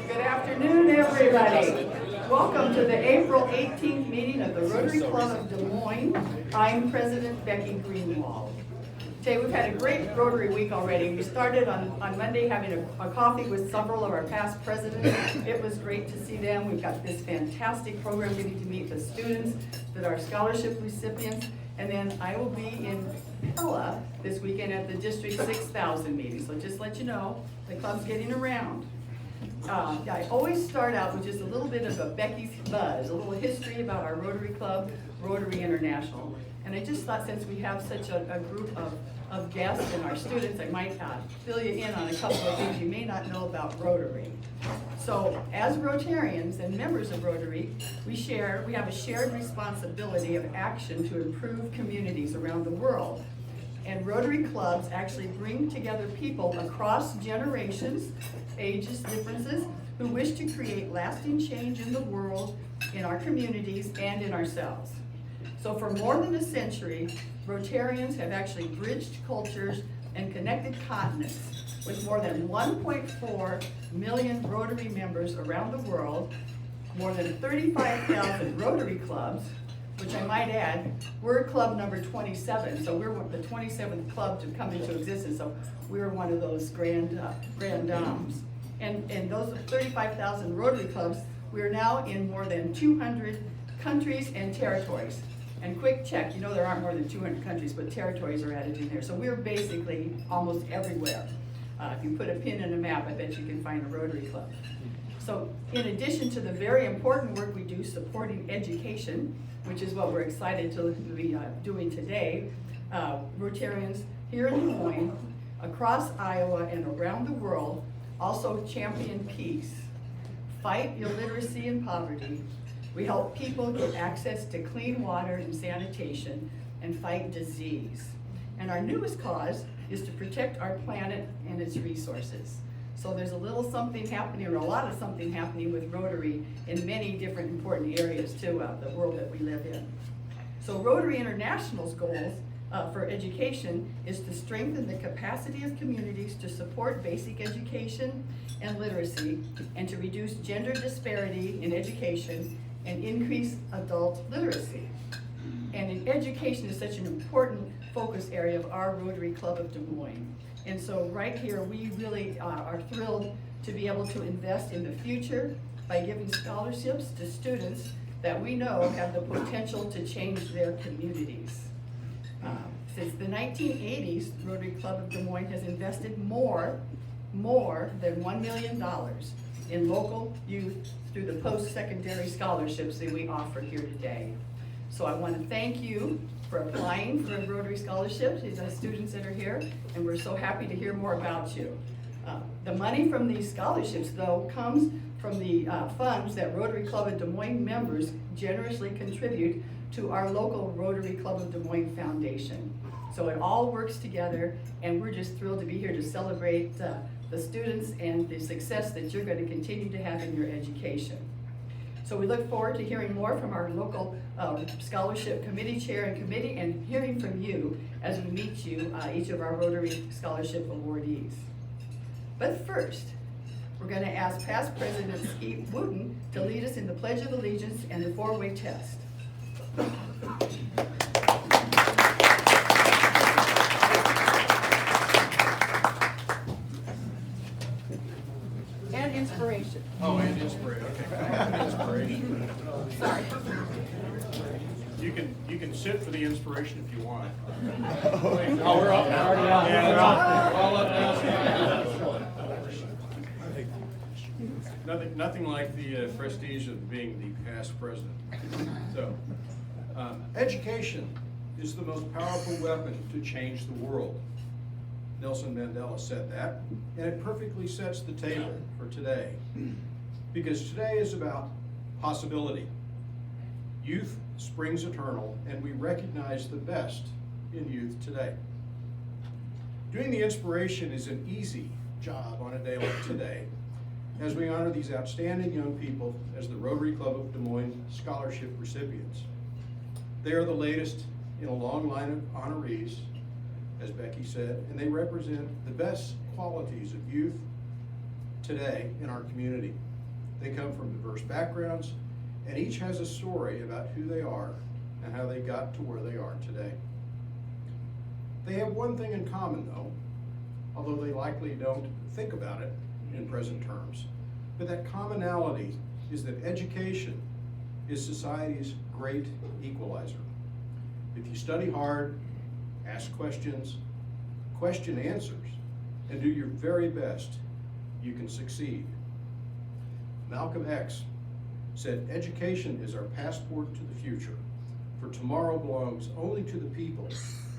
Good afternoon, everybody. Welcome to the April 18th meeting of the Rotary Club of Des Moines. I'm President Becky Greenwald. Today we've had a great Rotary week already. We started on Monday having a coffee with several of our past presidents. It was great to see them. We've got this fantastic program getting to meet the students that are scholarship recipients. And then I will be in Pella this weekend at the District 6000 meeting. So just let you know, the club's getting around. I always start out with just a little bit of a Becky's buzz, a little history about our Rotary Club, Rotary International. And I just thought since we have such a group of guests and our students, I might fill you in on a couple of things you may not know about Rotary. So as Rotarians and members of Rotary, we have a shared responsibility of action to improve communities around the world. And Rotary clubs actually bring together people across generations, ages, differences, who wish to create lasting change in the world, in our communities, and in ourselves. So for more than a century, Rotarians have actually bridged cultures and connected continents with more than 1.4 million Rotary members around the world, more than 35,000 Rotary clubs, which I might add, we're club number 27, so we're the 27th club to come into existence, so we're one of those grand dames. And those 35,000 Rotary clubs, we're now in more than 200 countries and territories. And quick check, you know there aren't more than 200 countries, but territories are added in there. So we're basically almost everywhere. If you put a pin in a map, I bet you can find a Rotary Club. So in addition to the very important work we do supporting education, which is what we're excited to be doing today, Rotarians here in Des Moines, across Iowa and around the world, also champion peace, fight illiteracy and poverty. We help people get access to clean water and sanitation and fight disease. And our newest cause is to protect our planet and its resources. So there's a little something happening, or a lot of something happening with Rotary in many different important areas too, the world that we live in. So Rotary International's goals for education is to strengthen the capacity of communities to support basic education and literacy, and to reduce gender disparity in education and increase adult literacy. And education is such an important focus area of our Rotary Club of Des Moines. And so right here, we really are thrilled to be able to invest in the future by giving scholarships to students that we know have the potential to change their communities. Since the 1980s, Rotary Club of Des Moines has invested more than $1 million in local youth through the post-secondary scholarships that we offer here today. So I want to thank you for applying for Rotary scholarships, these are students that are here, and we're so happy to hear more about you. The money from these scholarships, though, comes from the funds that Rotary Club of Des Moines members generously contribute to our local Rotary Club of Des Moines Foundation. So it all works together, and we're just thrilled to be here to celebrate the students and the success that you're going to continue to have in your education. So we look forward to hearing more from our local scholarship committee chair and committee, and hearing from you as we meet you, each of our Rotary Scholarship awardees. But first, we're going to ask past President Skeet Wooten to lead us in the Pledge of Allegiance and the four-way test. And inspiration. Oh, and inspiration. Okay, inspiration. Sorry. You can sit for the inspiration if you want. Oh, we're up now. Yeah, we're all up now. Nothing like the prestige of being the past president. So, education is the most powerful weapon to change the world. Nelson Mandela said that, and it perfectly sets the table for today. Because today is about possibility. Youth springs eternal, and we recognize the best in youth today. Doing the inspiration is an easy job on a day like today, as we honor these outstanding young people as the Rotary Club of Des Moines scholarship recipients. They are the latest in a long line of honorees, as Becky said, and they represent the best qualities of youth today in our community. They come from diverse backgrounds, and each has a story about who they are and how they got to where they are today. They have one thing in common though, although they likely don't think about it in present terms. But that commonality is that education is society's great equalizer. If you study hard, ask questions, question answers, and do your very best, you can succeed. Malcolm X said, "Education is our passport to the future, for tomorrow belongs only to the people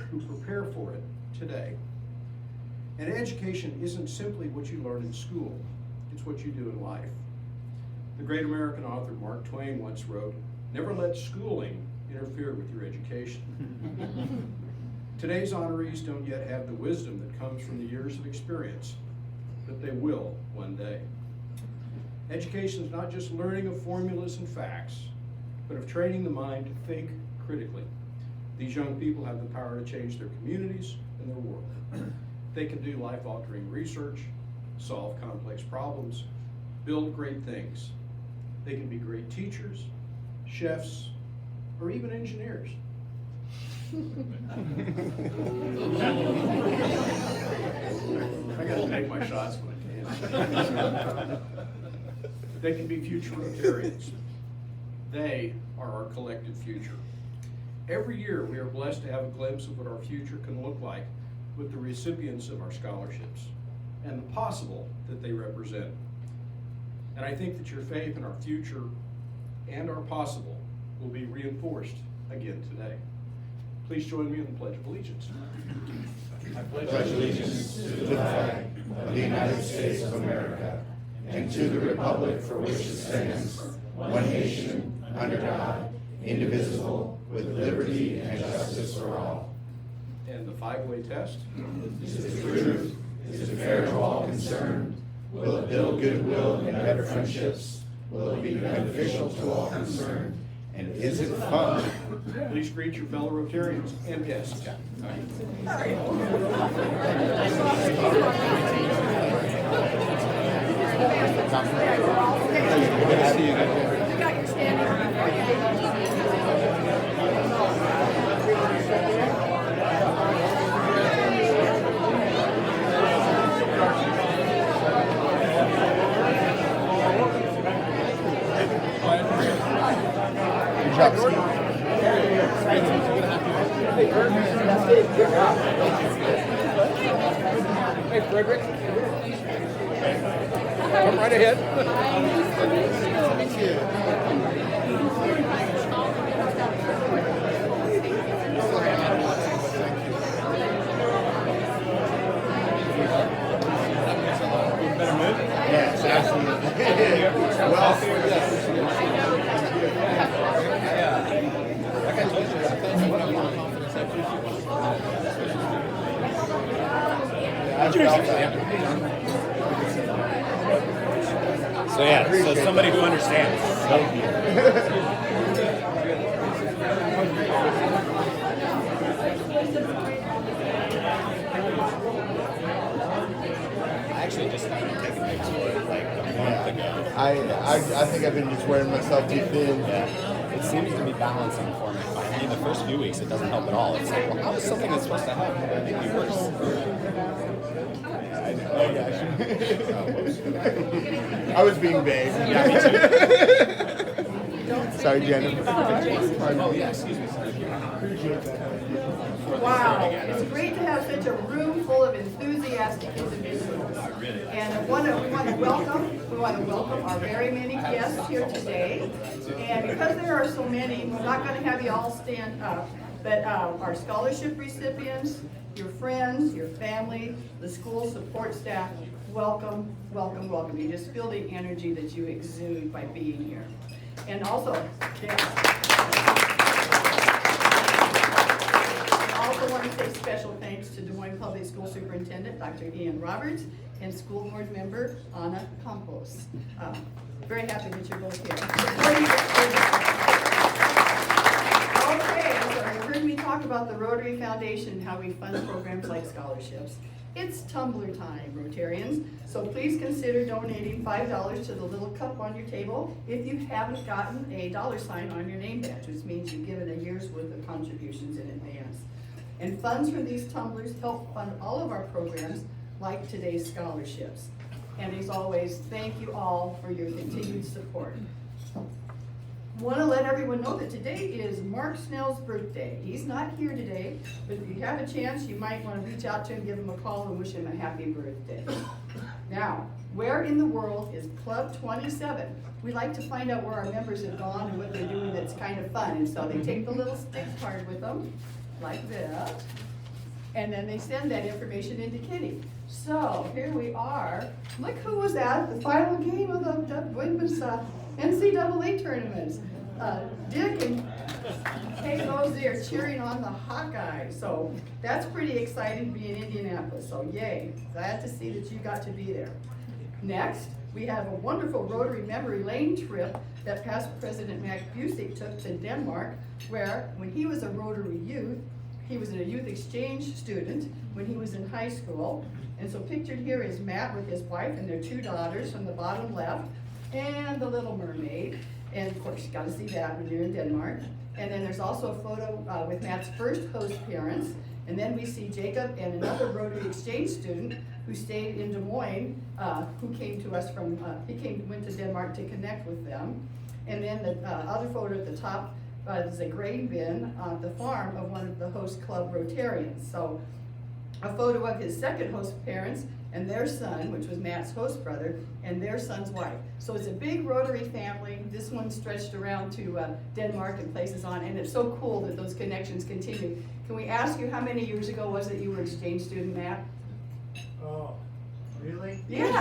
who prepare for it today." And education isn't simply what you learn in school, it's what you do in life. The great American author Mark Twain once wrote, "Never let schooling interfere with your education." Today's honorees don't yet have the wisdom that comes from the years of experience, but they will one day. Education is not just learning of formulas and facts, but of training the mind to think critically. These young people have the power to change their communities and their world. They can do life-altering research, solve complex problems, build great things. They can be great teachers, chefs, or even engineers. I gotta take my shots when I can. They can be future Rotarians. They are our collective future. Every year we are blessed to have a glimpse of what our future can look like with the recipients of our scholarships and the possible that they represent. And I think that your faith in our future and our possible will be reinforced again today. Please join me in the Pledge of Allegiance. I pledge allegiance to the flag of the United States of America and to the republic for which it stands, one nation, under God, indivisible, with liberty and justice for all. And the five-way test. Is it true? Is it fair to all concerned? Will it build goodwill and better friendships? Will it be beneficial to all concerned? And is it fun? Please greet your fellow Rotarians and guests. Hey, Frederick. Come right ahead. Yes, absolutely. So yeah, so somebody who understands. I actually just started taking pictures like a month ago. I think I've been just wearing myself too thin. Yeah. It seems to be balancing for me. Finally, in the first few weeks, it doesn't help at all. It's like, well, how is something that's supposed to help make me worse? I was being vague. Yeah, me too. Sorry, Jennifer. Oh yeah, excuse me. Wow, it's great to have such a room full of enthusiastic individuals. And we want to welcome our very many guests here today. And because there are so many, we're not going to have you all stand up, but our scholarship recipients, your friends, your family, the school support staff, welcome, welcome, welcome. You just feel the energy that you exude by being here. And also, I also want to say special thanks to Des Moines Public School Superintendent Dr. Ian Roberts and School Board Member Anna Campos. Very happy that you're both here. Okay, so you heard me talk about the Rotary Foundation and how we fund programs like scholarships. It's tumbler time, Rotarians, so please consider donating $5 to the little cup on your table if you haven't gotten a $sign on your name badge, which means you've given a year's worth of contributions in advance. And funds from these tumblers help fund all of our programs, like today's scholarships. And as always, thank you all for your continued support. Want to let everyone know that today is Mark Snell's birthday. He's not here today, but if you have a chance, you might want to reach out to him, give him a call, and wish him a happy birthday. Now, where in the world is Club 27? We like to find out where our members have gone and what they're doing that's kind of fun. And so they take the little stick card with them, like this, and then they send that information into Kitty. So here we are. Look who was at the final game of the women's NCAA tournaments. Dick and Kay Rosey are cheering on the Hawkeyes. So that's pretty exciting to be in Indianapolis. So yay, glad to see that you got to be there. Next, we have a wonderful Rotary Memory Lane trip that past President Mac Busick took to Denmark, where when he was a Rotary youth, he was a youth exchange student when he was in high school. And so pictured here is Matt with his wife and their 2 daughters from the bottom left, and the Little Mermaid. And of course, you gotta see that when you're in Denmark. And then there's also a photo with Matt's first host parents. And then we see Jacob and another Rotary exchange student who stayed in Des Moines, who came to us from, went to Denmark to connect with them. And then the other photo at the top is a grain bin on the farm of one of the host club Rotarians. So a photo of his second host parents and their son, which was Matt's host brother, and their son's wife. So it's a big Rotary family. This one stretched around to Denmark and places on, and it's so cool that those connections continue. Can we ask you how many years ago was it you were exchange student, Matt? Oh, really? Yeah.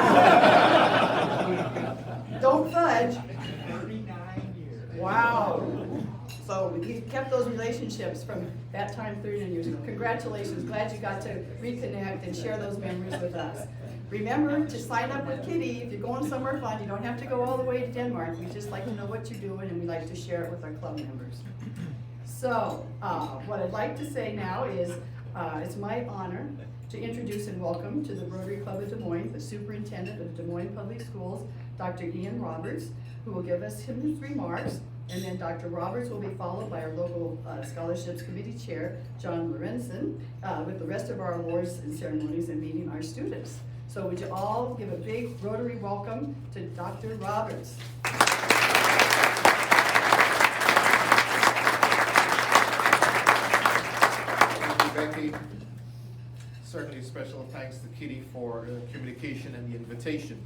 Don't fudge. 39 years. Wow. So he kept those relationships from that time 39 years ago. Congratulations, glad you got to reconnect and share those memories with us. Remember to sign up with Kitty if you're going somewhere fun. You don't have to go all the way to Denmark. We just like to know what you're doing, and we like to share it with our club members. So what I'd like to say now is it's my honor to introduce and welcome to the Rotary Club of Des Moines, the Superintendent of Des Moines Public Schools, Dr. Ian Roberts, who will give us his remarks. And then Dr. Roberts will be followed by our local scholarships committee chair, John Lorenzen, with the rest of our awards and ceremonies and meeting our students. So would you all give a big Rotary welcome to Dr. Roberts. Thank you, Becky. Certainly special thanks to Kitty for the communication and the invitation.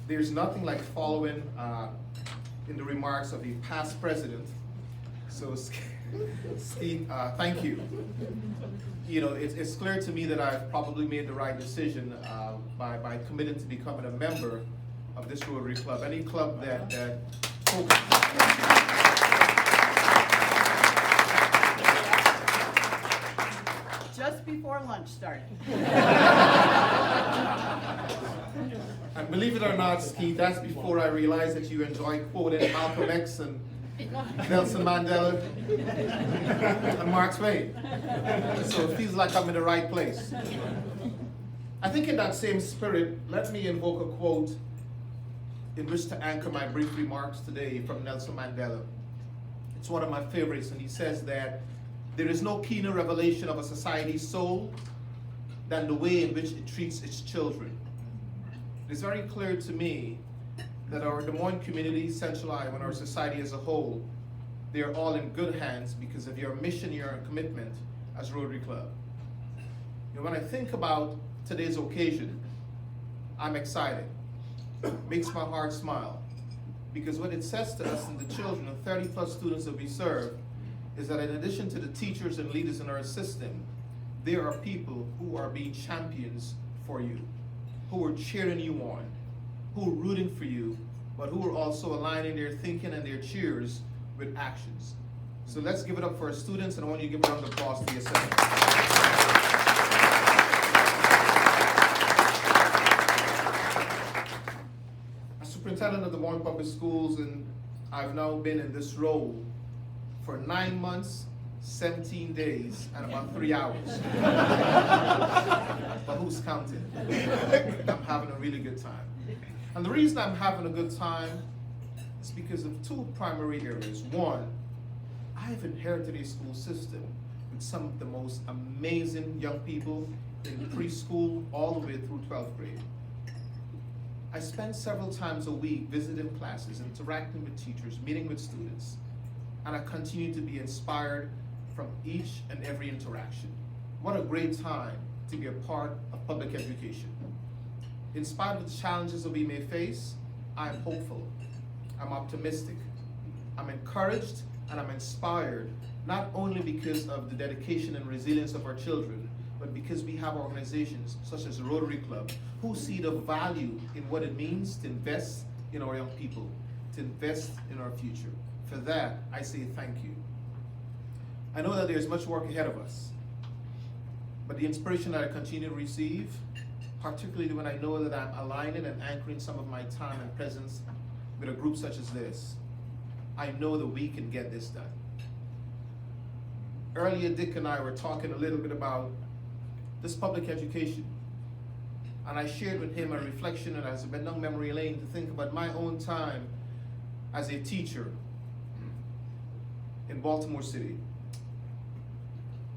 There's nothing like following in the remarks of the past president. So Steve, thank you. You know, it's clear to me that I've probably made the right decision by committing to becoming a member of this Rotary Club. Any club that Just before lunch started. And believe it or not, Steve, that's before I realized that you enjoy quoting Malcolm X and Nelson Mandela and Mark Twain. So it feels like I'm in the right place. I think in that same spirit, let me invoke a quote in which to anchor my brief remarks today from Nelson Mandela. It's one of my favorites, and he says that there is no keener revelation of a society's soul than the way in which it treats its children. It's very clear to me that our Des Moines community, Central Iowa, and our society as a whole, they are all in good hands because of your mission, your commitment as Rotary Club. You know, when I think about today's occasion, I'm excited. It makes my heart smile. Because what it says to us and the children, the 30+ students that we serve, is that in addition to the teachers and leaders in our system, there are people who are being champions for you, who are cheering you on, who are rooting for you, but who are also aligning their thinking and their cheers with actions. So let's give it up for our students, and I want you to give a round of applause to yourself. As superintendent of the Des Moines Public Schools, and I've now been in this role for 9 months 17 days and about 3 hours. But who's counting? I'm having a really good time. And the reason I'm having a good time is because of two primary areas. One, I have inherited a school system with some of the most amazing young people in preschool all the way through 12th grade. I spend several times a week visiting classes, interacting with teachers, meeting with students, and I continue to be inspired from each and every interaction. What a great time to be a part of public education. In spite of the challenges that we may face, I am hopeful, I'm optimistic, I'm encouraged, and I'm inspired, not only because of the dedication and resilience of our children, but because we have organizations such as the Rotary Club who see the value in what it means to invest in our young people, to invest in our future. For that, I say thank you. I know that there's much work ahead of us, but the inspiration that I continue to receive, particularly when I know that I'm aligning and anchoring some of my time and presence with a group such as this, I know that we can get this done. Earlier, Dick and I were talking a little bit about this public education, and I shared with him a reflection and as a young memory lane to think about my own time as a teacher in Baltimore City.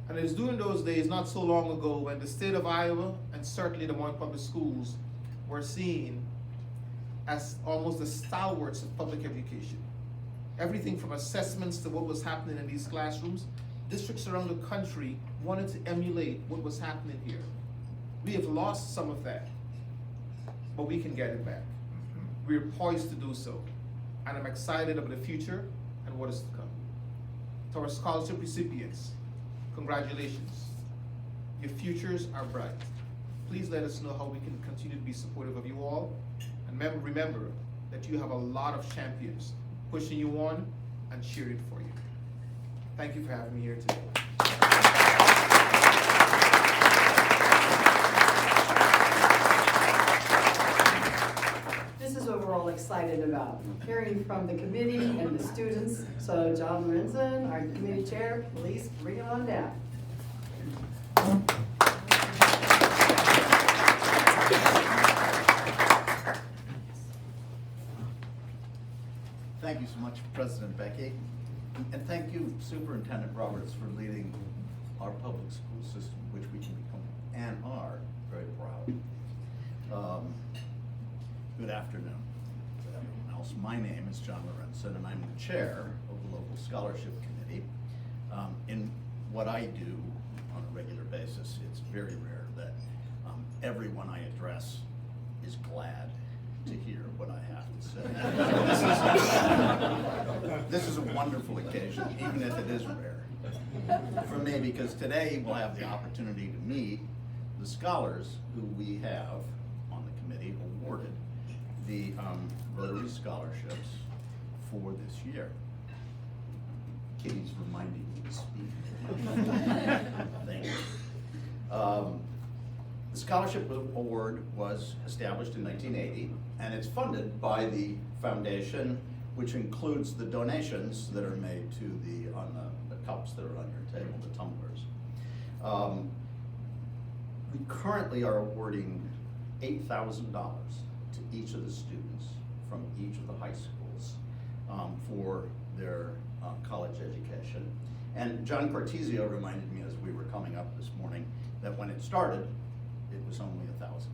And it was during those days, not so long ago, when the state of Iowa and certainly the Des Moines Public Schools were seen as almost the stalwarts of public education. Everything from assessments to what was happening in these classrooms, districts around the country wanted to emulate what was happening here. We have lost some of that, but we can get it back. We are poised to do so, and I'm excited about the future and what is to come. To our scholarship recipients, congratulations. Your futures are bright. Please let us know how we can continue to be supportive of you all, and remember that you have a lot of champions pushing you on and cheering for you. Thank you for having me here today. This is what we're all excited about, hearing from the committee and the students. So John Lorenzen, our committee chair, please bring it on down. Thank you so much, President Becky. And thank you, Superintendent Roberts, for leading our public school system, which we can become and are very proud. Good afternoon to everyone else. My name is John Lorenzen, and I'm the chair of the local scholarship committee. In what I do on a regular basis, it's very rare that everyone I address is glad to hear what I have to say. This is a wonderful occasion, even if it is rare for me, because today we'll have the opportunity to meet the scholars who we have on the committee awarded the Rotary scholarships for this year. Kitty's reminding me to speak. Thank you. The scholarship award was established in 1980, and it's funded by the foundation, which includes the donations that are made to the cups that are on your table, the tumblers. We currently are awarding $8,000 to each of the students from each of the high schools for their college education. And John Cortesio reminded me as we were coming up this morning that when it started, it was only $1,000.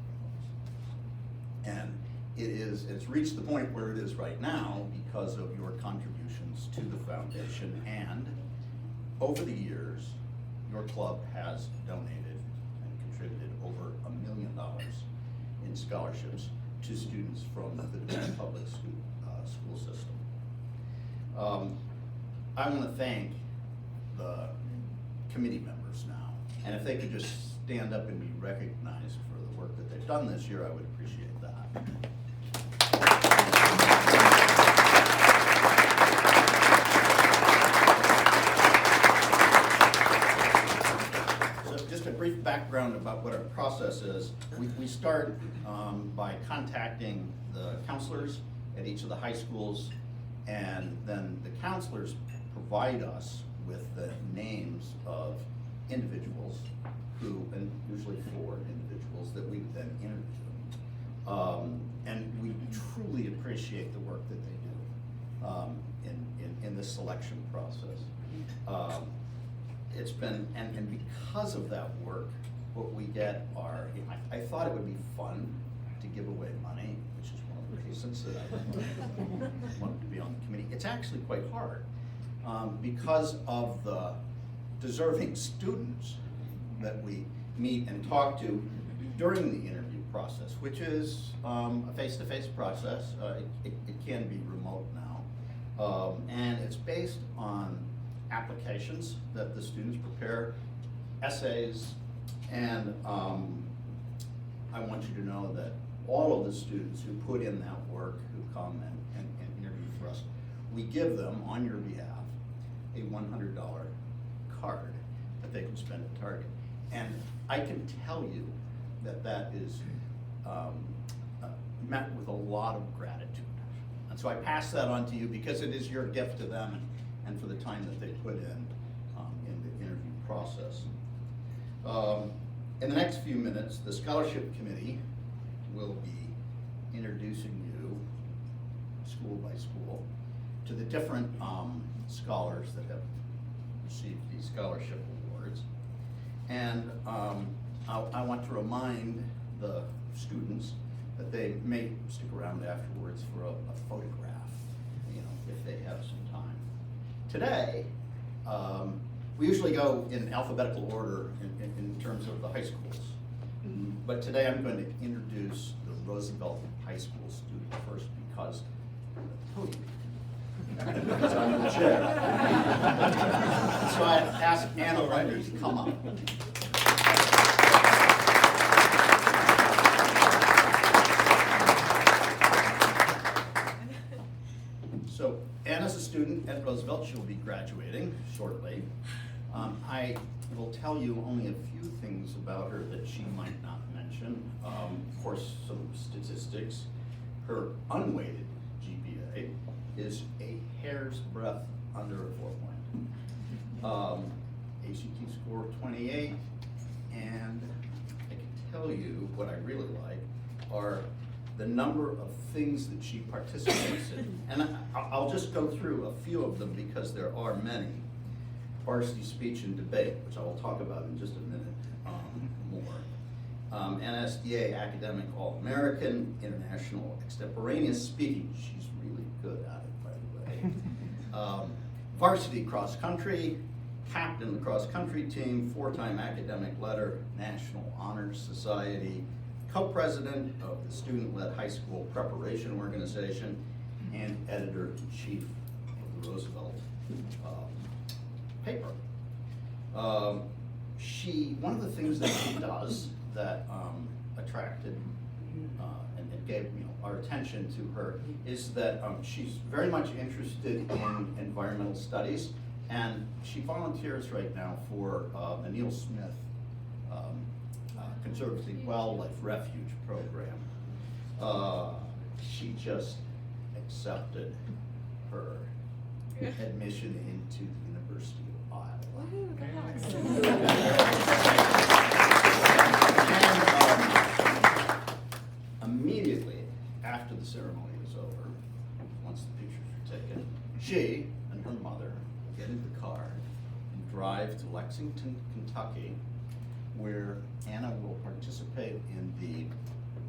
And it's reached the point where it is right now because of your contributions to the foundation, and over the years, your club has donated and contributed over $1 million in scholarships to students from the Des Moines public school system. I want to thank the committee members now, and if they could just stand up and be recognized for the work that they've done this year, I would appreciate that. So just a brief background about what our process is. We start by contacting the counselors at each of the high schools, and then the counselors provide us with the names of individuals who, and usually 4 individuals, that we would then interview. And we truly appreciate the work that they do in this selection process. It's been, and because of that work, what we get are, I thought it would be fun to give away money, which is one of the reasons that I wanted to be on the committee. It's actually quite hard because of the deserving students that we meet and talk to during the interview process, which is a face-to-face process. It can be remote now. And it's based on applications that the students prepare, essays, and I want you to know that all of the students who put in that work, who come and interview for us, we give them, on your behalf, a $100 card that they can spend at Target. And I can tell you that that is met with a lot of gratitude. And so I pass that on to you because it is your gift to them and for the time that they put in the interview process. In the next few minutes, the scholarship committee will be introducing you, school by school, to the different scholars that have received these scholarship awards. And I want to remind the students that they may stick around afterwards for a photograph, you know, if they have some time. Today, we usually go in alphabetical order in terms of the high schools. But today I'm going to introduce the Roosevelt High School student first because because I'm the chair. So I asked Anna Lundy to come up. So Anna's a student at Roosevelt. She'll be graduating shortly. I will tell you only a few things about her that she might not mention. Of course, some statistics. Her unweighted GPA is a hair's breadth under a 4.0. ACT score 28, and I can tell you what I really like are the number of things that she participates in. And I'll just go through a few of them because there are many. Varsity speech and debate, which I will talk about in just a minute more. NSDA Academic All-American, International Extemporaneous Speaking. She's really good at it, by the way. Varsity cross country, captain of the cross country team, 4-time academic letter, National Honor Society, co-president of the student-led high school preparation organization, and editor-in-chief of the Roosevelt paper. One of the things that she does that attracted and gave our attention to her is that she's very much interested in environmental studies, and she volunteers right now for the Neil Smith Conservancy Wildlife Refuge program. She just accepted her admission into the University of Iowa. And immediately after the ceremony was over, once the pictures were taken, she and her mother get into the car and drive to Lexington, Kentucky, where Anna will participate in the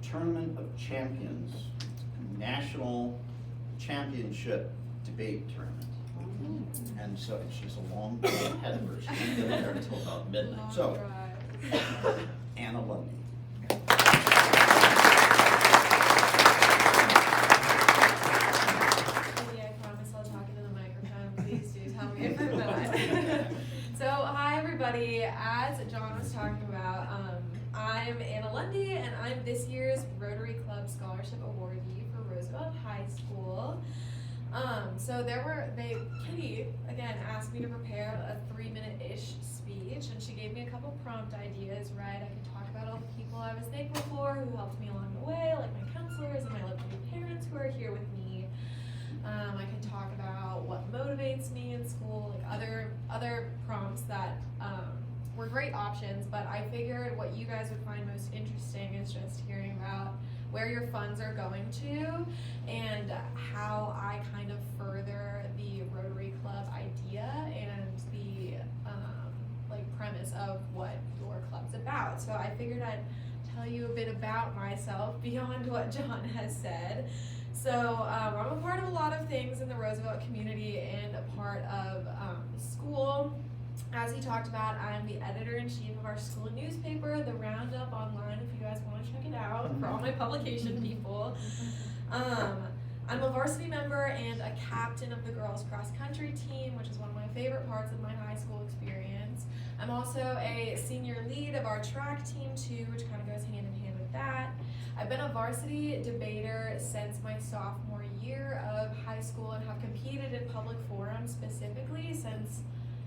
Tournament of Champions National Championship Debate Tournament. And so she's a long way ahead of her. She didn't get there until about midnight. So, Anna Lundy. I promise I'll talk into the microphone. Please do tell me if I'm not. So, hi everybody. As John was talking about, I'm Anna Lundy, and I'm this year's Rotary Club Scholarship Awardee for Roosevelt High School. So Kitty, again, asked me to prepare a 3-minute-ish speech, and she gave me a couple prompt ideas, right? I could talk about all the people I was thankful for who helped me along the way, like my counselors and my lovely parents who are here with me. I could talk about what motivates me in school, like other options, but I figured what you guys would find most interesting is just hearing about where your funds are going to and how I kind of further the Rotary Club idea and the premise of what your club's about. So I figured I'd tell you a bit about myself beyond what John has said. So I'm a part of a lot of things in the Roosevelt community and a part of the school. As he talked about, I'm the editor-in-chief of our school newspaper, The Roundup Online, if you guys want to check it out, for all my publication people. I'm a varsity member and a captain of the girls cross-country team, which is one of my favorite parts of my high school experience. I'm also a senior lead of our track team too, which kind of goes hand in hand with that. I've been a varsity debater since my sophomore year of high school and have competed in public forums specifically since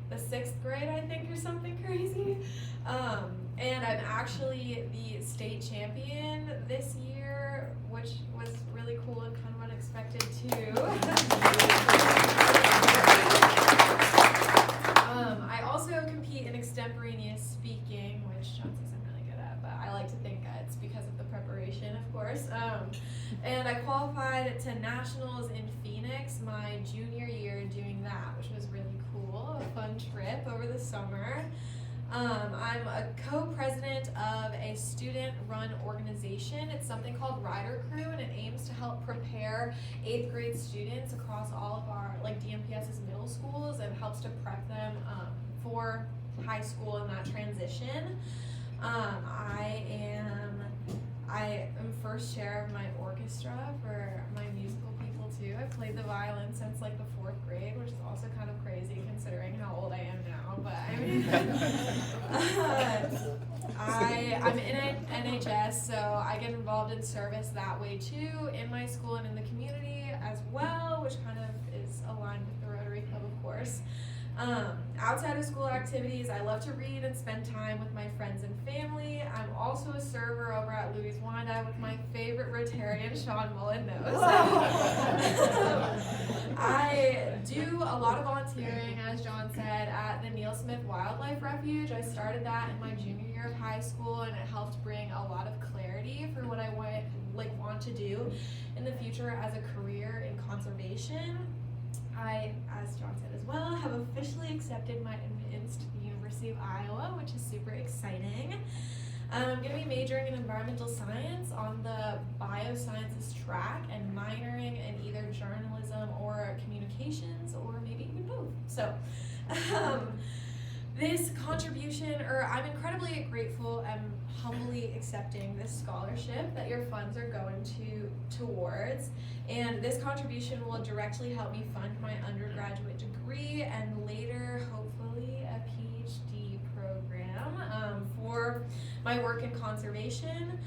the 6th grade, I think, or something crazy. And I'm actually the state champion this year, which was really cool and kind of unexpected too. I also compete in extemporaneous speaking, which John says I'm really good at, but I like to think it's because of the preparation, of course. And I qualified to nationals in Phoenix my junior year doing that, which was really cool, a fun trip over the summer. I'm a co-president of a student-run organization. It's something called Rider Crew, and it aims to help prepare 8th grade students across all of our DMPS's middle schools and helps to prep them for high school and that transition. I am first chair of my orchestra for my musical people too. I've played the violin since the 4th grade, which is also kind of crazy considering how old I am now. But I mean, I'm in NHS, so I get involved in service that way too, in my school and in the community as well, which kind of is aligned with the Rotary Club, of course. Outside of school activities, I love to read and spend time with my friends and family. I'm also a server over at Louis Wyandotte with my favorite Rotarian, Sean Mullen knows. I do a lot of volunteering, as John said, at the Neil Smith Wildlife Refuge. I started that in my junior year of high school, and it helped bring a lot of clarity for what I want to do in the future as a career in conservation. I, as John said as well, have officially accepted my admittance to the University of Iowa, which is super exciting. I'm going to be majoring in environmental science on the biosciences track and minoring in either journalism or communications, or maybe even both. So, this contribution, I'm incredibly grateful and humbly accepting this scholarship that your funds are going towards, and this contribution will directly help me fund my undergraduate degree and later, hopefully, a PhD program for my work in conservation.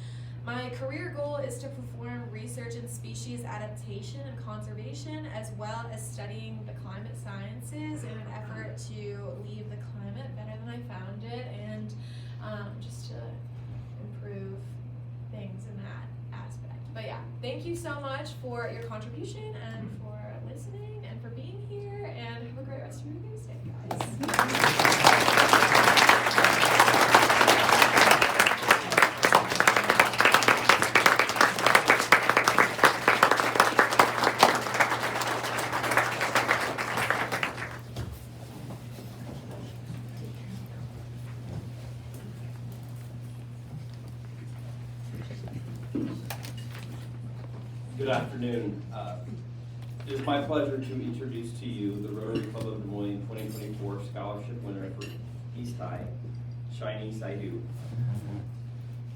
My career goal is to perform research in species adaptation and conservation, as well as studying the climate sciences in an effort to leave the climate better than I found it, and just to improve things in that aspect. But yeah, thank you so much for your contribution and for listening and for being here, and have a great rest of your Thursday, guys. Good afternoon. It is my pleasure to introduce to you the Rotary Club of Des Moines 2024 Scholarship winner for East High, Shiny Saidu.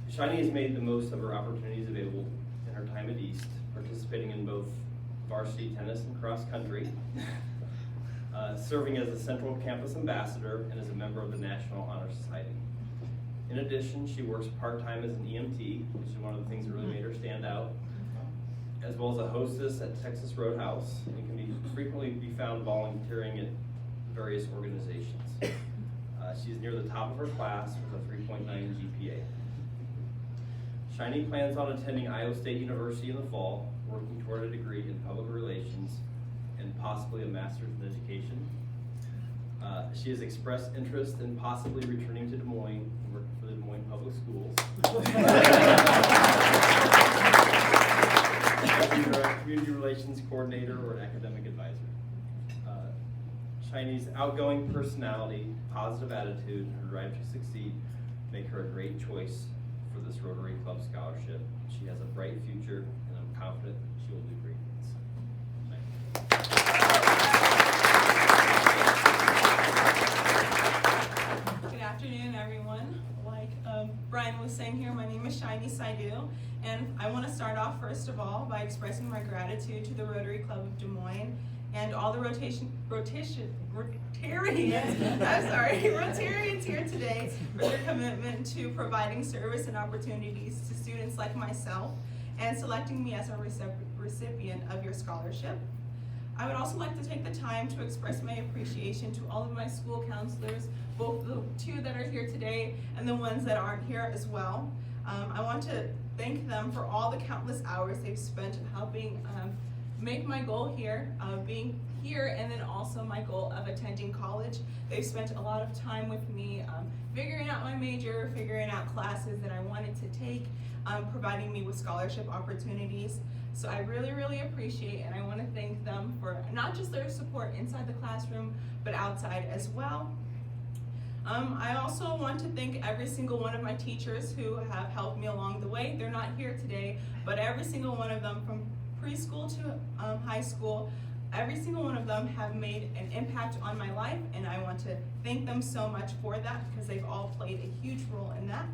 Shiny has made the most of her opportunities available in her time at East, participating in both varsity tennis and cross country, serving as a Central Campus Ambassador, and as a member of the National Honor Society. In addition, she works part-time as an EMT, which is one of the things that really made her stand out, as well as a hostess at Texas Roadhouse, and can frequently be found volunteering at various organizations. She is near the top of her class with a 3.9 GPA. Shiny plans on attending Iowa State University in the fall, working toward a degree in public relations and possibly a master's in education. She has expressed interest in possibly returning to Des Moines and working for the Des Moines Public Schools. As either a community relations coordinator or an academic advisor. Shiny's outgoing personality, positive attitude, and her drive to succeed make her a great choice for this Rotary Club scholarship. She has a bright future, and I'm confident that she will do great things. Good afternoon, everyone. Like Brian was saying here, my name is Shiny Saidu, and I want to start off first of all by expressing my gratitude to the Rotary Club of Des Moines and all the Rotarians here today for their commitment to providing service and opportunities to students like myself and selecting me as a recipient of your scholarship. I would also like to take the time to express my appreciation to all of my school counselors, both the two that are here today and the ones that aren't here as well. I want to thank them for all the countless hours they've spent helping make my goal here of being here, and then also my goal of attending college. They've spent a lot of time with me figuring out my major, figuring out classes that I wanted to take, providing me with scholarship opportunities. So I really, really appreciate, and I want to thank them for not just their support inside the classroom, but outside as well. I also want to thank every single one of my teachers who have helped me along the way. They're not here today, but every single one of them, from preschool to high school, every single one of them have made an impact on my life, and I want to thank them so much for that because they've all played a huge role in that.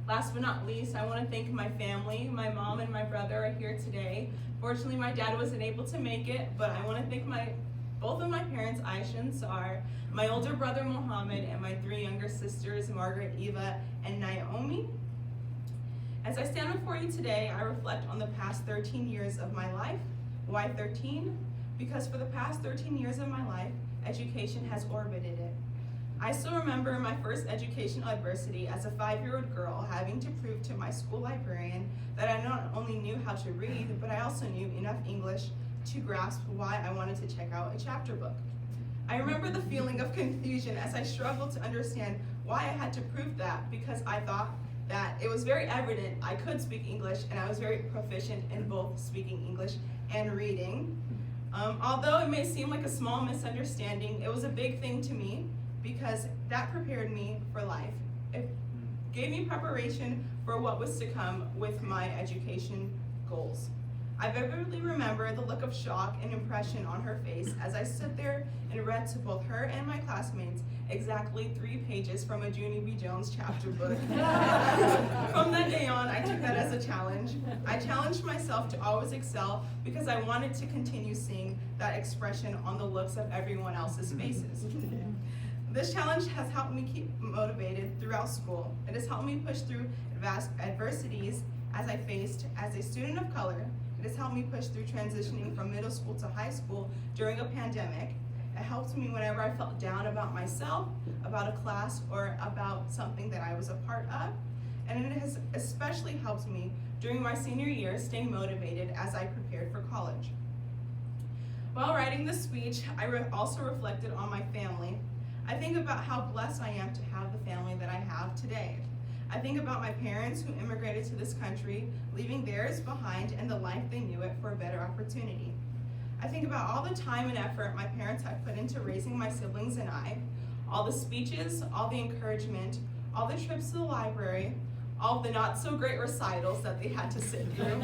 Last but not least, I want to thank my family. My mom and my brother are here today. Fortunately, my dad wasn't able to make it, but I want to thank both of my parents, Aisha and Sar, my older brother Mohammed, and my 3 younger sisters, Margaret, Eva, and Naomi. As I stand before you today, I reflect on the past 13 years of my life. Why 13? Because for the past 13 years of my life, education has orbited it. I still remember my first educational adversity as a 5-year-old girl having to prove to my school librarian that I not only knew how to read, but I also knew enough English to grasp why I wanted to check out a chapter book. I remember the feeling of confusion as I struggled to understand why I had to prove that, because I thought that it was very evident I could speak English, and I was very proficient in both speaking English and reading. Although it may seem like a small misunderstanding, it was a big thing to me because that prepared me for life. It gave me preparation for what was to come with my education goals. I vividly remember the look of shock and impression on her face as I stood there and read to both her and my classmates exactly 3 pages from a Junie B. Jones chapter book. From that day on, I took that as a challenge. I challenged myself to always excel because I wanted to continue seeing that expression on the looks of everyone else's faces. This challenge has helped me keep motivated throughout school. It has helped me push through vast adversities as I faced as a student of color. It has helped me push through transitioning from middle school to high school during a pandemic. It helped me whenever I felt down about myself, about a class, or about something that I was a part of. And it has especially helped me during my senior year, staying motivated as I prepared for college. While writing this speech, I also reflected on my family. I think about how blessed I am to have the family that I have today. I think about my parents who immigrated to this country, leaving theirs behind and the life they knew it for a better opportunity. I think about all the time and effort my parents have put into raising my siblings and I, all the speeches, all the encouragement, all the trips to the library, all of the not so great recitals that they had to sit through,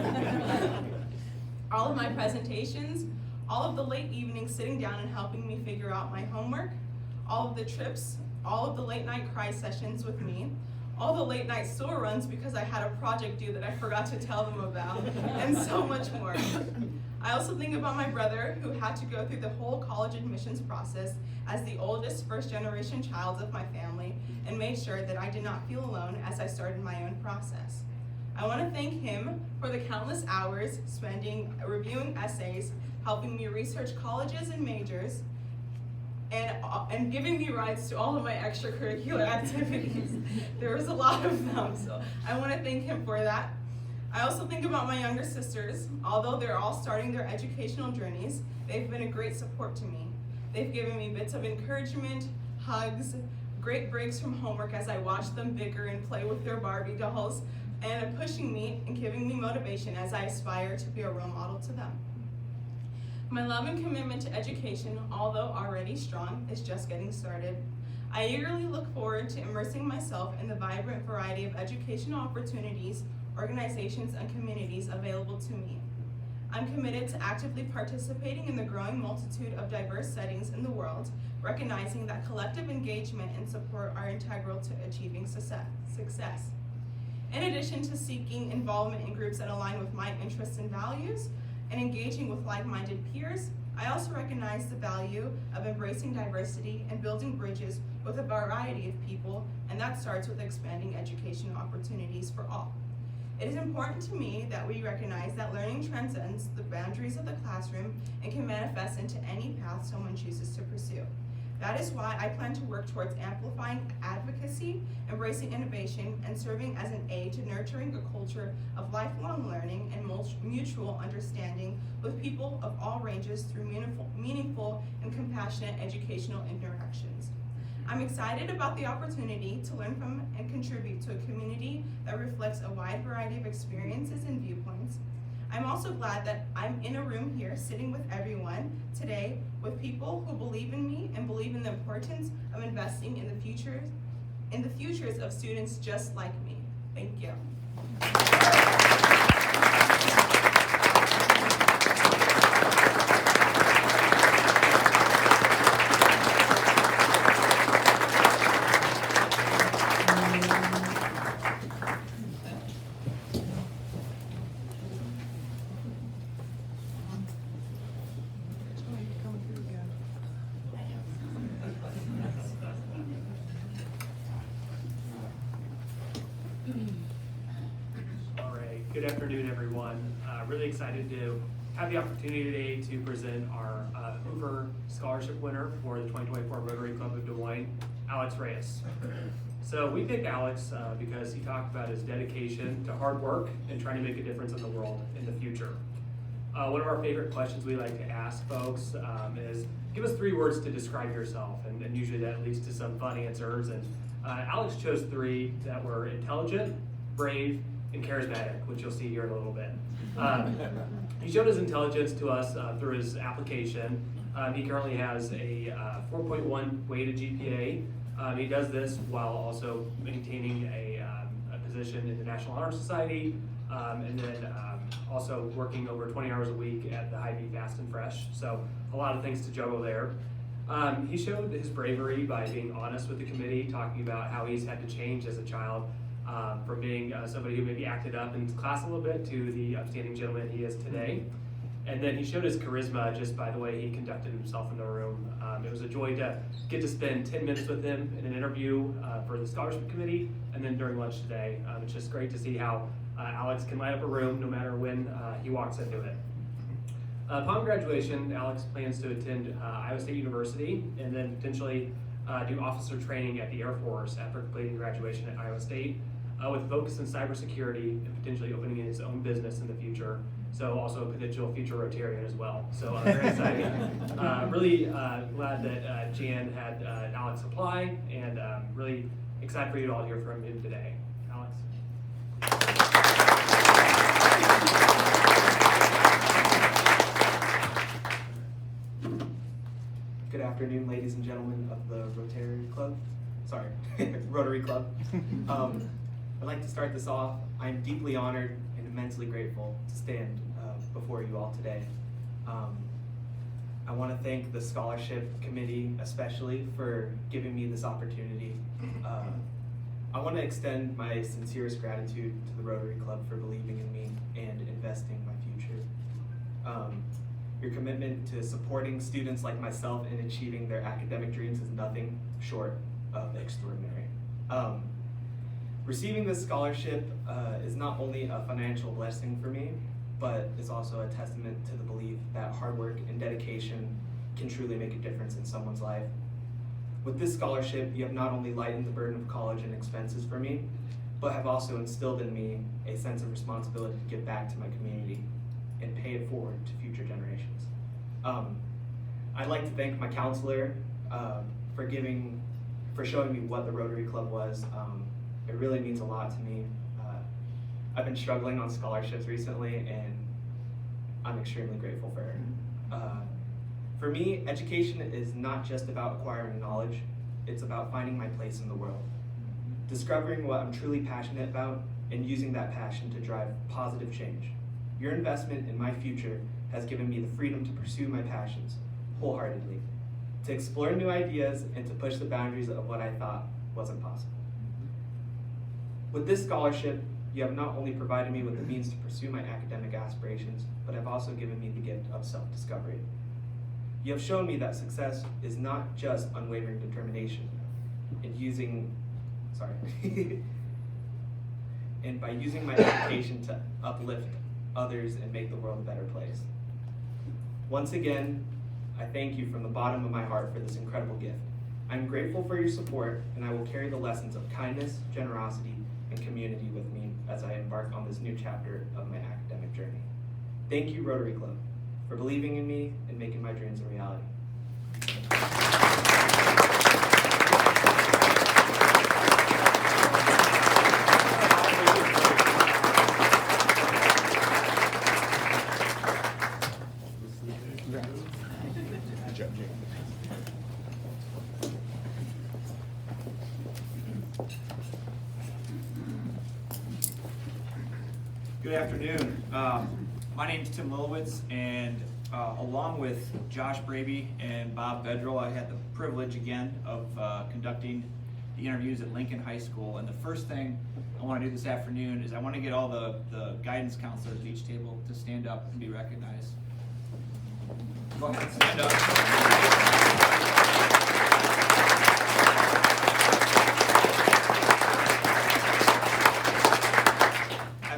all of my presentations, all of the late evenings sitting down and helping me figure out my homework, all of the trips, all of the late night cry sessions with me, all the late night store runs because I had a project due that I forgot to tell them about, and so much more. I also think about my brother who had to go through the whole college admissions process as the oldest first-generation child of my family and made sure that I did not feel alone as I started my own process. I want to thank him for the countless hours spending reviewing essays, helping me research colleges and majors, and giving me rides to all of my extracurricular activities. There was a lot of them, so I want to thank him for that. I also think about my younger sisters. Although they're all starting their educational journeys, they've been a great support to me. They've given me bits of encouragement, hugs, great breaks from homework as I watch them bicker and play with their Barbie dolls, and pushing me and giving me motivation as I aspire to be a role model to them. My love and commitment to education, although already strong, is just getting started. I eagerly look forward to immersing myself in the vibrant variety of educational opportunities, organizations, and communities available to me. I'm committed to actively participating in the growing multitude of diverse settings in the world, recognizing that collective engagement and support are integral to achieving success. In addition to seeking involvement in groups that align with my interests and values, and engaging with like-minded peers, I also recognize the value of embracing diversity and building bridges with a variety of people, and that starts with expanding educational opportunities for all. It is important to me that we recognize that learning transcends the boundaries of the classroom and can manifest into any path someone chooses to pursue. That is why I plan to work towards amplifying advocacy, embracing innovation, and serving as an aid to nurturing a culture of lifelong learning and mutual understanding with people of all ranges through meaningful and compassionate educational interactions. I'm excited about the opportunity to learn from and contribute to a community that reflects a wide variety of experiences and viewpoints. I'm also glad that I'm in a room here sitting with everyone today with people who believe in me and believe in the importance of investing in the futures of students just like me. Thank you. Good afternoon, everyone. Really excited to have the opportunity today to present our Hoover Scholarship winner for the 2024 Rotary Club of Des Moines, Alex Reyes. So we picked Alex because he talked about his dedication to hard work and trying to make a difference in the world in the future. One of our favorite questions we like to ask folks is, give us 3 words to describe yourself, and usually that leads to some fun answers. And Alex chose 3 that were intelligent, brave, and charismatic, which you'll see here in a little bit. He showed his intelligence to us through his application. He currently has a 4.1 weighted GPA. He does this while also maintaining a position in the National Honor Society, and then also working over 20 hours a week at the Hy-Vee Fast and Fresh. So a lot of things to juggle there. He showed his bravery by being honest with the committee, talking about how he's had to change as a child, from being somebody who maybe acted up in class a little bit to the upstanding gentleman he is today. And then he showed his charisma just by the way he conducted himself in the room. It was a joy to get to spend 10 minutes with him in an interview for the scholarship committee, and then during lunch today. It's just great to see how Alex can light up a room no matter when he walks into it. Upon graduation, Alex plans to attend Iowa State University and then potentially do officer training at the Air Force after completing graduation at Iowa State, with a focus in cybersecurity and potentially opening his own business in the future. So also a potential future Rotarian as well. So very exciting. Really glad that Jan had Alex apply, and really excited for you to all hear from him today. Alex. Good afternoon, ladies and gentlemen of the Rotary Club. Sorry, Rotary Club. I'd like to start this off. I'm deeply honored and immensely grateful to stand before you all today. I want to thank the scholarship committee especially for giving me this opportunity. I want to extend my sincerest gratitude to the Rotary Club for believing in me and investing in my future. Your commitment to supporting students like myself in achieving their academic dreams is nothing short of extraordinary. Receiving this scholarship is not only a financial blessing for me, but is also a testament to the belief that hard work and dedication can truly make a difference in someone's life. With this scholarship, you have not only lightened the burden of college and expenses for me, but have also instilled in me a sense of responsibility to give back to my community and pay it forward to future generations. I'd like to thank my counselor for giving for showing me what the Rotary Club was. It really means a lot to me. I've been struggling on scholarships recently, and I'm extremely grateful for it. For me, education is not just about acquiring knowledge, it's about finding my place in the world. Discovering what I'm truly passionate about and using that passion to drive positive change. Your investment in my future has given me the freedom to pursue my passions wholeheartedly, to explore new ideas and to push the boundaries of what I thought wasn't possible. With this scholarship, you have not only provided me with the means to pursue my academic aspirations, but have also given me the gift of self-discovery. You have shown me that success is not just unwavering determination and by using my education to uplift others and make the world a better place. Once again, I thank you from the bottom of my heart for this incredible gift. I'm grateful for your support, and I will carry the lessons of kindness, generosity, and community with me as I embark on this new chapter of my academic journey. Thank you, Rotary Club, for believing in me and making my dreams a reality. Good afternoon. My name is Tim Lilowitz, and along with Josh Braby and Bob Bedrell, I had the privilege again of conducting the interviews at Lincoln High School. And the first thing I want to do this afternoon is I want to get all the guidance counselors at each table to stand up and be recognized. Go ahead, stand up.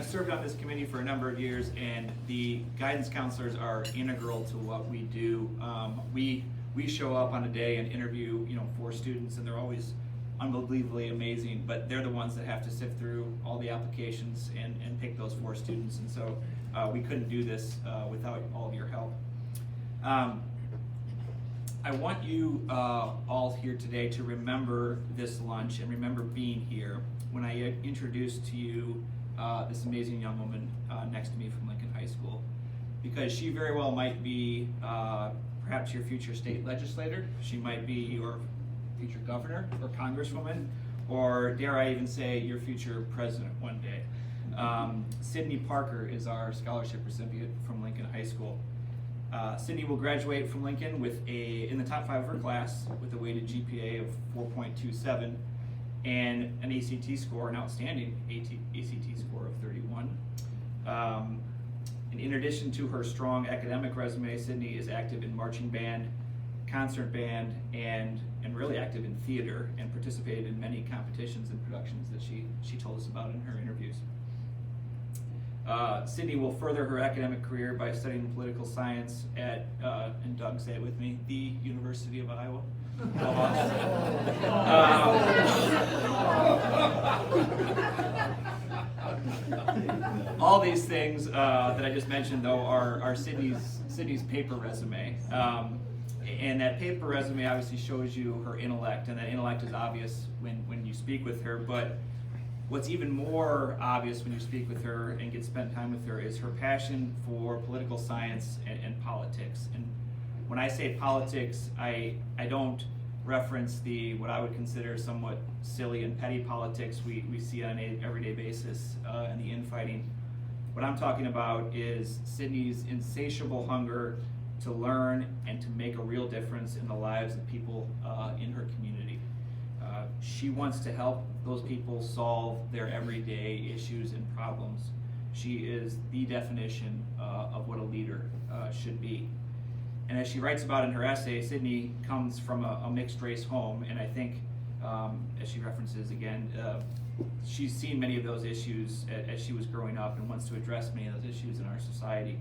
Served on this committee for a number of years, and the guidance counselors are integral to what we do. We show up on a day and interview 4 students, and they're always unbelievably amazing, but they're the ones that have to sift through all the applications and pick those 4 students, and so we couldn't do this without all of your help. I want you all here today to remember this lunch and remember being here when I introduced to you this amazing young woman next to me from Lincoln High School, because she very well might be perhaps your future state legislator, she might be your future governor or congresswoman, or dare I even say your future president one day. Sydney Parker is our scholarship recipient from Lincoln High School. Sydney will graduate from Lincoln with in the top 5 of her class with a weighted GPA of 4.27 and an ACT score, an outstanding ACT score of 31. And in addition to her strong academic resume, Sydney is active in marching band, concert band, and really active in theater, and participated in many competitions and productions that she told us about in her interviews. Sydney will further her academic career by studying political science at, and Doug, say it with me, the University of Iowa. All these things that I just mentioned, though, are Sydney's paper resume. And that paper resume obviously shows you her intellect, and that intellect is obvious when you speak with her, but what's even more obvious when you speak with her and get spent time with her is her passion for political science and politics. And when I say politics, I don't reference what I would consider somewhat silly and petty politics we see on an everyday basis and the infighting. What I'm talking about is Sydney's insatiable hunger to learn and to make a real difference in the lives of people in her community. She wants to help those people solve their everyday issues and problems. She is the definition of what a leader should be. And as she writes about in her essay, Sydney comes from a mixed race home, and I think, as she references again, she's seen many of those issues as she was growing up and wants to address many of those issues in our society.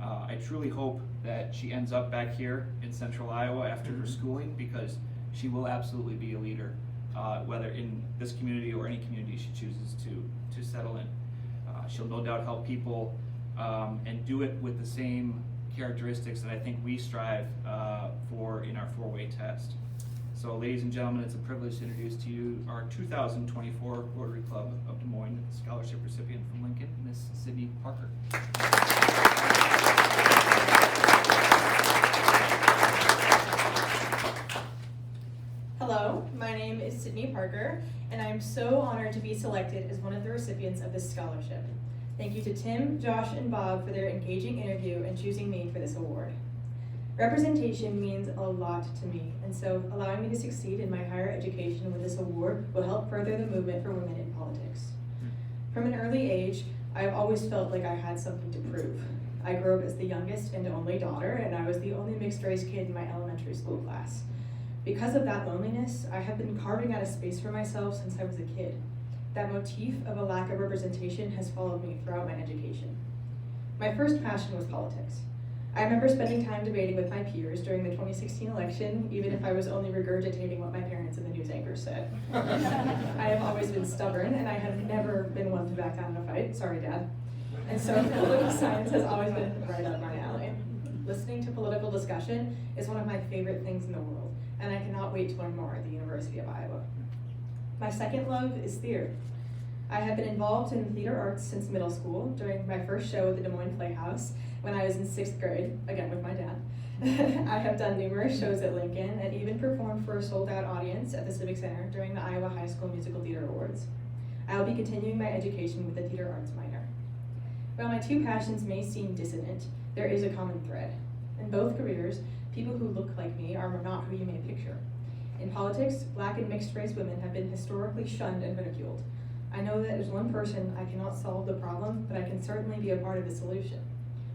I truly hope that she ends up back here in Central Iowa after her schooling, because she will absolutely be a leader, whether in this community or any community she chooses to settle in. She'll no doubt help people and do it with the same characteristics that I think we strive for in our 4-way test. So ladies and gentlemen, it's a privilege to introduce to you our 2024 Rotary Club of Des Moines Scholarship recipient from Lincoln, Miss Sydney Parker. Hello, my name is Sydney Parker, and I am so honored to be selected as one of the recipients of this scholarship. Thank you to Tim, Josh, and Bob for their engaging interview and choosing me for this award. Representation means a lot to me, and so allowing me to succeed in my higher education with this award will help further the movement for women in politics. From an early age, I've always felt like I had something to prove. I grew up as the youngest and only daughter, and I was the only mixed-race kid in my elementary school class. Because of that loneliness, I have been carving out a space for myself since I was a kid. That motif of a lack of representation has followed me throughout my education. My first passion was politics. I remember spending time debating with my peers during the 2016 election, even if I was only regurgitating what my parents and the news anchors said. I have always been stubborn, and I have never been one to back down in a fight. Sorry, Dad. And so political science has always been right up my alley. Listening to political discussion is one of my favorite things in the world, and I cannot wait to learn more at the University of Iowa. My second love is theater. I have been involved in theater arts since middle school, during my first show at the Des Moines Playhouse when I was in 6th grade, again with my dad. I have done numerous shows at Lincoln and even performed for a sold-out audience at the Civic Center during the Iowa High School Musical Theater Awards. I will be continuing my education with a theater arts minor. While my two passions may seem dissonant, there is a common thread. In both careers, people who look like me are not who you may picture. In politics, Black and mixed-race women have been historically shunned and ridiculed. I know that as one person, I cannot solve the problem, but I can certainly be a part of the solution.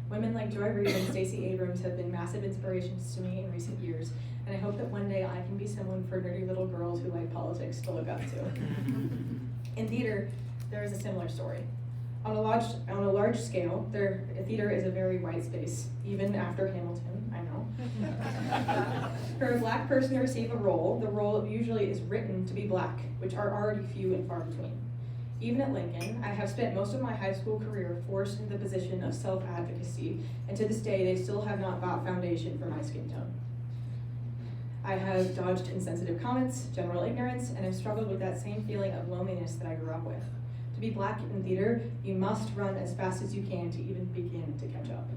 Women like Joy Reid and Stacey Abrams have been massive inspirations to me in recent years, and I hope that one day I can be someone for nerdy little girls who like politics to look up to. In theater, there is a similar story. On a large scale, theater is a very white space, even after Hamilton, I know. For a Black person to receive a role, the role usually is written to be Black, which are already few and far between. Even at Lincoln, I have spent most of my high school career forced into the position of self-advocacy, and to this day, they still have not got foundation for my skin tone. I have dodged insensitive comments, general ignorance, and have struggled with that same feeling of loneliness that I grew up with. To be Black in theater, you must run as fast as you can to even begin to catch up.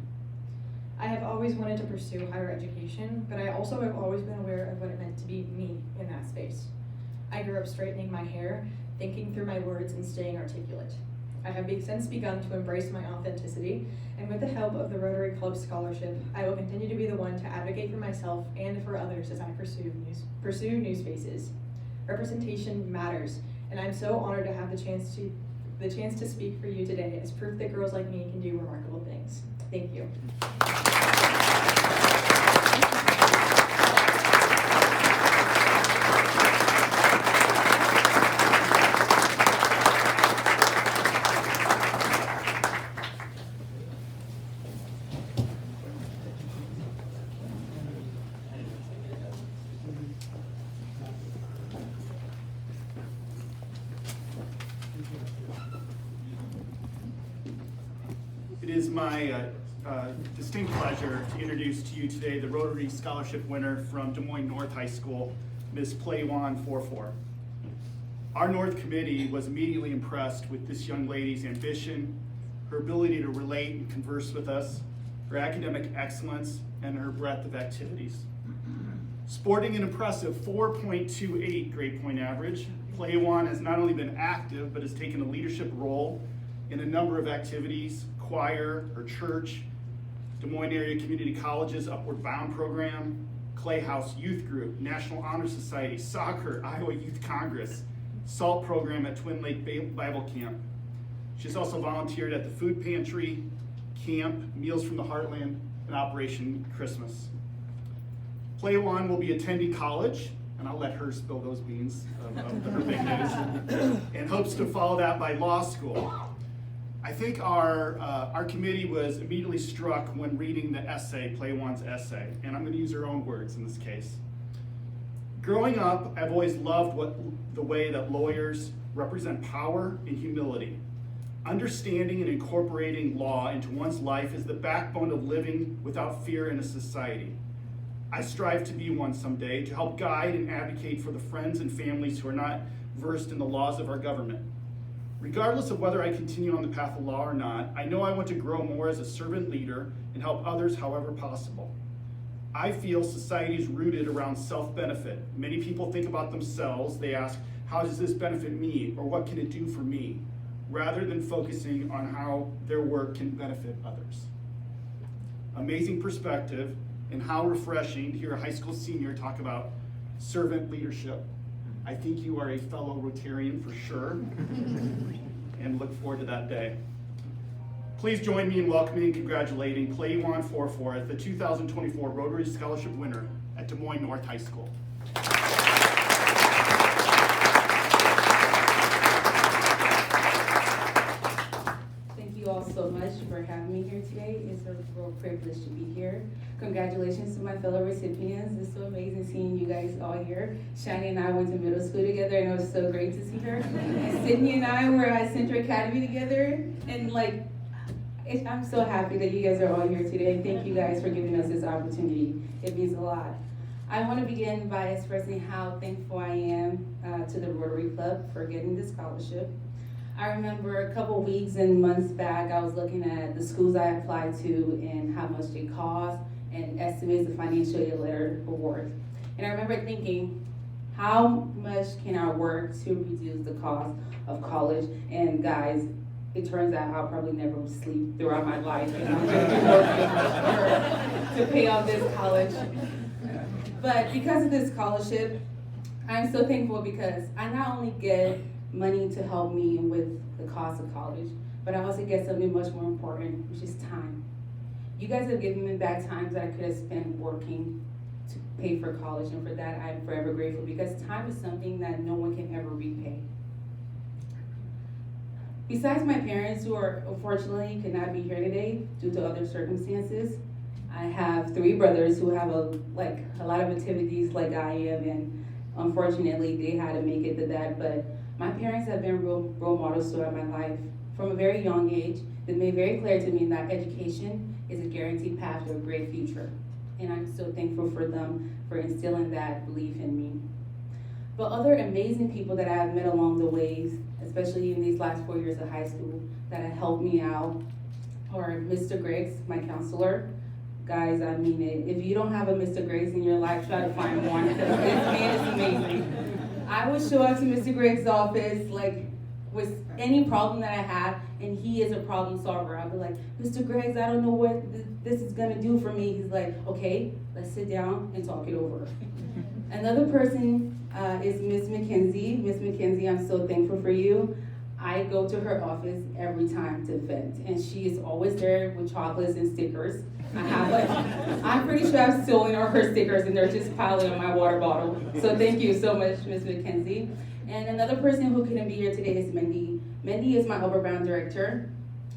I have always wanted to pursue higher education, but I also have always been aware of what it meant to be me in that space. I grew up straightening my hair, thinking through my words, and staying articulate. I have since begun to embrace my authenticity, and with the help of the Rotary Club Scholarship, I will continue to be the one to advocate for myself and for others as I pursue new spaces. Representation matters, and I'm so honored to have the chance to speak for you today as proof that girls like me can do remarkable things. Thank you. It is my distinct pleasure to introduce to you today the Rotary Scholarship winner from Des Moines North High School, Ms. Playwan Forfor. Our North Committee was immediately impressed with this young lady's ambition, her ability to relate and converse with us, her academic excellence, and her breadth of activities. Sporting an impressive 4.28 grade point average, Playwan has not only been active, but has taken a leadership role in a number of activities: choir, or church, Des Moines Area Community College's Upward Bound program, Clay House Youth Group, National Honor Society, soccer, Iowa Youth Congress, SALT program at Twin Lake Bible Camp. She's also volunteered at the food pantry, camp, Meals from the Heartland, and Operation Christmas. Playwan will be attending college, and I'll let her spill those beans of her big news, and hopes to follow that by law school. I think our committee was immediately struck when reading the essay, Playwan's essay, and I'm going to use her own words in this case. Growing up, I've always loved the way that lawyers represent power and humility. Understanding and incorporating law into one's life is the backbone of living without fear in a society. I strive to be one someday, to help guide and advocate for the friends and families who are not versed in the laws of our government. Regardless of whether I continue on the path of law or not, I know I want to grow more as a servant leader and help others however possible. I feel society is rooted around self-benefit. Many people think about themselves. They ask, how does this benefit me, or what can it do for me, rather than focusing on how their work can benefit others. Amazing perspective, and how refreshing to hear a high school senior talk about servant leadership. I think you are a fellow Rotarian for sure, and look forward to that day. Please join me in welcoming and congratulating Playwan 44 as the 2024 Rotary Scholarship winner at Des Moines North High School. Thank you all so much for having me here today. It's a real privilege to be here. Congratulations to my fellow recipients. It's so amazing seeing you guys all here. Shani and I went to middle school together, and it was so great to see her. And Sydney and I were at Central Academy together, and I'm so happy that you guys are all here today. Thank you guys for giving us this opportunity. It means a lot. I want to begin by expressing how thankful I am to the Rotary Club for getting this scholarship. I remember a couple weeks and months back, I was looking at the schools I applied to and how much they cost and estimates the financial aid letter award. And I remember thinking, how much can I work to reduce the cost of college? And guys, it turns out I'll probably never sleep throughout my life, and I'm going to be working to pay off this college. But because of this scholarship, I'm so thankful because I not only get money to help me with the cost of college, but I also get something much more important, which is time. You guys have given me back times that I could have spent working to pay for college, and for that I'm forever grateful, because time is something that no one can ever repay. Besides my parents, who are unfortunately could not be here today due to other circumstances, I have 3 brothers who have a lot of activities like I am, and unfortunately they had to make it to that. But my parents have been role models throughout my life. From a very young age, they made very clear to me that education is a guaranteed path to a great future. And I'm so thankful for them for instilling that belief in me. But other amazing people that I have met along the ways, especially in these last 4 years of high school, that have helped me out, are Mr. Griggs, my counselor. Guys, I mean it. If you don't have a Mr. Griggs in your life, try to find one, because this man is amazing. I would show up to Mr. Griggs' office with any problem that I have, and he is a problem solver. I'll be like, Mr. Griggs, I don't know what this is gonna do for me. He's like, okay, let's sit down and talk it over. Another person is Ms. McKenzie. Ms. McKenzie, I'm so thankful for you. I go to her office every time to vent, and she is always there with chocolates and stickers. I'm pretty sure I've stolen all her stickers, and they're just piling on my water bottle. So thank you so much, Ms. McKenzie. And another person who couldn't be here today is Mindy. Mindy is my Upper Bound director,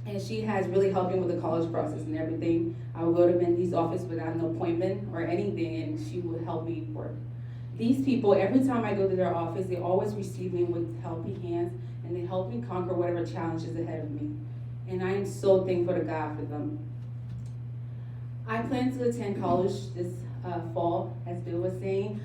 and she has really helped me with the college process and everything. I will go to Mindy's office without an appointment or anything, and she will help me work. These people, every time I go to their office, they always receive me with helping hands, and they help me conquer whatever challenge is ahead of me. And I am so thankful to God for them. I plan to attend college this fall, as Bill was saying.